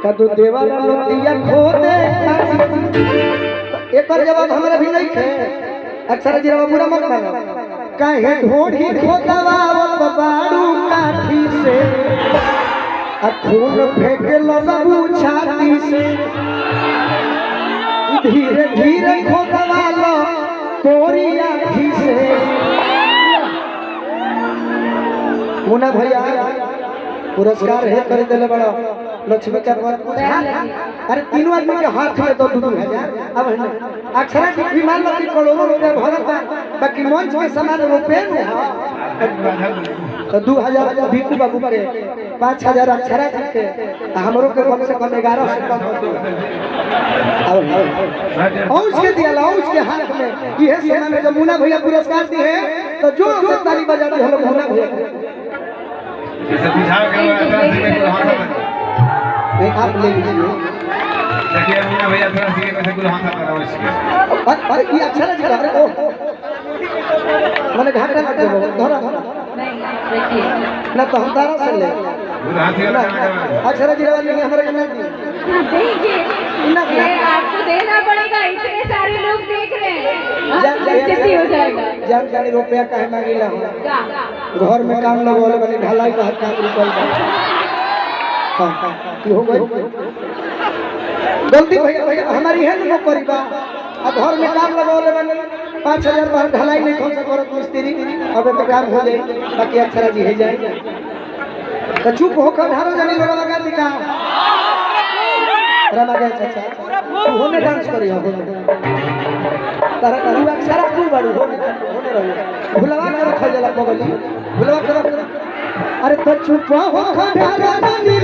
कदू देवाला लोटिया खो दे एक और जवाब हमरा भी नहीं है अक्सर जीरा पूरा मत मानो काहे ढोढ़ी खोदवा बाड़ू काठी से खून फेंक लगबू छाती से धीरे धीरे खोदवा लो तोरी आँखी से मुन्ना भैया पुरस्कार है कर दिले बड़ा लक्ष्मी का अरे तीनों आदमी के हाथ में तो 2000 अब अक्षरा की बीमार लगी करोड़ों रुपया भरत बाकी मंच में सामान रुपए तो 2000 भीखू बाबू के 5000 अक्षरा जी के हमरो के कम से कम 11 से कम और उसके दिया ला उसके हाथ में ये सामान जब मुन्ना भैया पुरस्कार दी है तो जोर से ताली बजा दी हम मुन्ना भैया आप ले लीजिए देखिए मुन्ना भैया थोड़ा सी कैसे गुल हाथ कर रहा है इसके अरे ये अच्छा लग रहा है ओ मैंने घाटा मत दो धरा नहीं देखिए ना तो हम तारा से ले गुल हाथ से अक्षरा जी वाले ने हमारे जमा दी देखिए ये आपको देना पड़ेगा इतने सारे लोग देख रहे हैं बेइज्जती हो जाएगा जानकारी रुपया काहे मांगेला क्या घर में काम लगवाले बने ढलाई का काम रुपया हां की हो गई गलती भैया हमारी है न करीबा अब घर में काम लगवाले बने 5000 बाहर ढलाई नहीं खोल सकत मिस्त्री अब तो काम हो जाए बाकी अक्षरा जी है जाए तो चुप होकर धारो जाने लगा लगा दिखा रमा गया चाचा तू होने डांस करियो तारा तू अक्षरा तू बड़ू होने रहो भुलवा कर रख जाला बगली भुलवा कर अरे तो चुप हो धारो जाने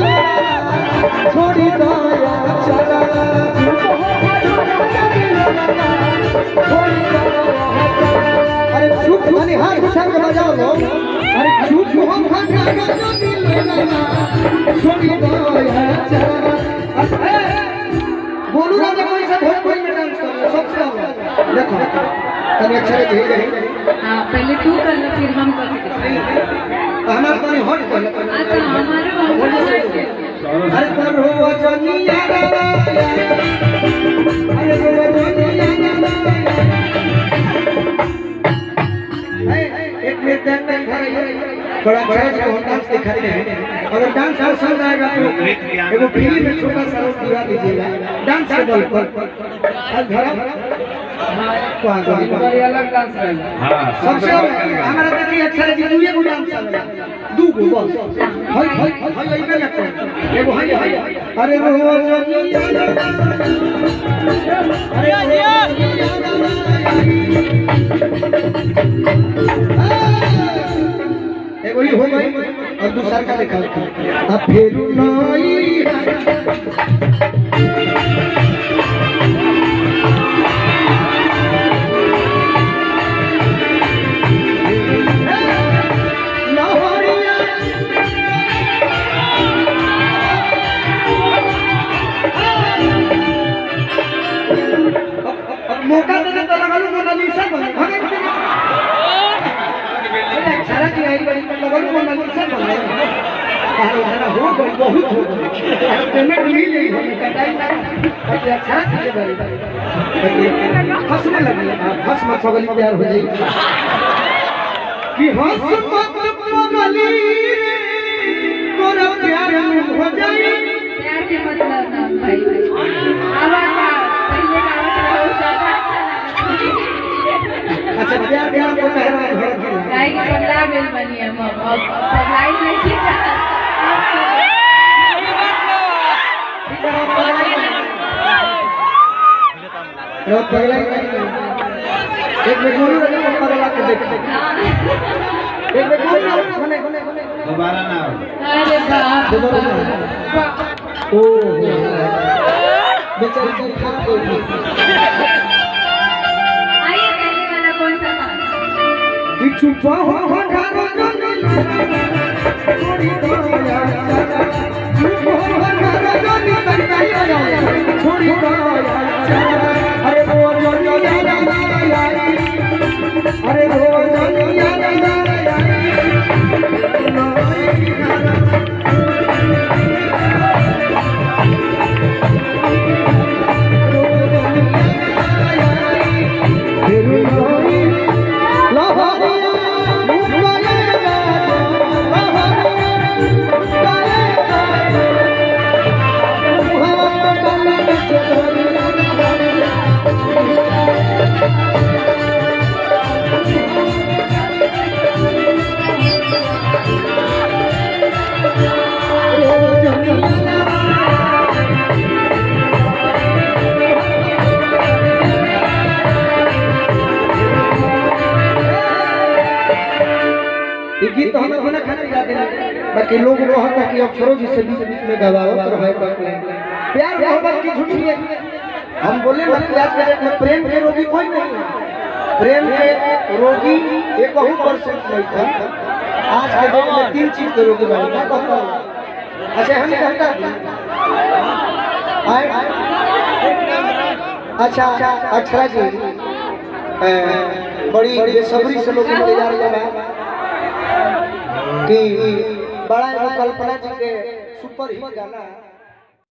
छोड़ी दो या चला चुप हो धारो जाने छोड़ी दो अरे चुप माने हाथ उठा के बजाओ लो अरे चुप हो धारो जाने छोड़ी दो या चला बोलू ना कोई से भोजपुरी में डांस कर सबसे आगे देखो तनी अक्षर जी है हां पहले तू कर ले फिर हम करके दिखाएंगे हमारा तनी हट कर अच्छा हमारे अरे पर हो जनिया अरे हो जनिया एक मिनट में थोड़ा अच्छा डांस दिखाते हैं अगर डांस आसान रहेगा तो एगो फ्री में छोटा सा रोक दिया दीजिएगा डांस के बल पर धरा को आगे अलग डांस रहेगा हां सबसे हमारा देखिए अक्षर जी दुए को डांस चलेगा दू गो बस हाय हाय हाय इधर लगता है एगो हाय हाय अरे रो जनिया अरे एगो ही हो गई और दूसरा का देखा अब फिर नई मौका देने तो लगलू मोनालिसा बने भगे सारा की आई बड़ी लगलू मोनालिसा बने अरे हरा हो गई बहुत हो गई पेमेंट मिल गई हमें कटाई ना अच्छा अच्छा चीज बड़ी हंसने लगी हंस मत पगली प्यार हो जाएगी कि हंस मत पगली तोरा प्यार हो जाए प्यार के मतलब ना भाई आवाज पहले का बहुत ज्यादा अच्छा प्यार प्यार को कह रहा है गाय की पगला बेल बनी है हम अब पगलाई नहीं ठीक है रो पगला एक में गुरु रखे को पगला के देख एक में गुरु होने दोबारा ना अरे बाप ओ बेचारी को खा गई आइए पहले वाला कौन सा था कि चुप हो घरो छोड़ी दो या चला चुप हो घरो छोड़ी दो या चला अरे वो अरे वो बाकी लोग कहता कि अक्षरों जिससे बीच बीच में गवावत रहे प्यार मोहब्बत की झूठी है। हम बोले मतलब आज के डेट में प्रेम के रोगी कोई नहीं है, प्रेम के रोगी एक बहुत परसेंट नहीं था। आज के डेट में 3 चीज के रोगी बने। क्या कहता है? अच्छा हम कहता अच्छा अक्षरा जी बड़ी बेसब्री से लोग इंतजार कर रहा है कि बड़ा कल्पना जी के सुपर हिट गाना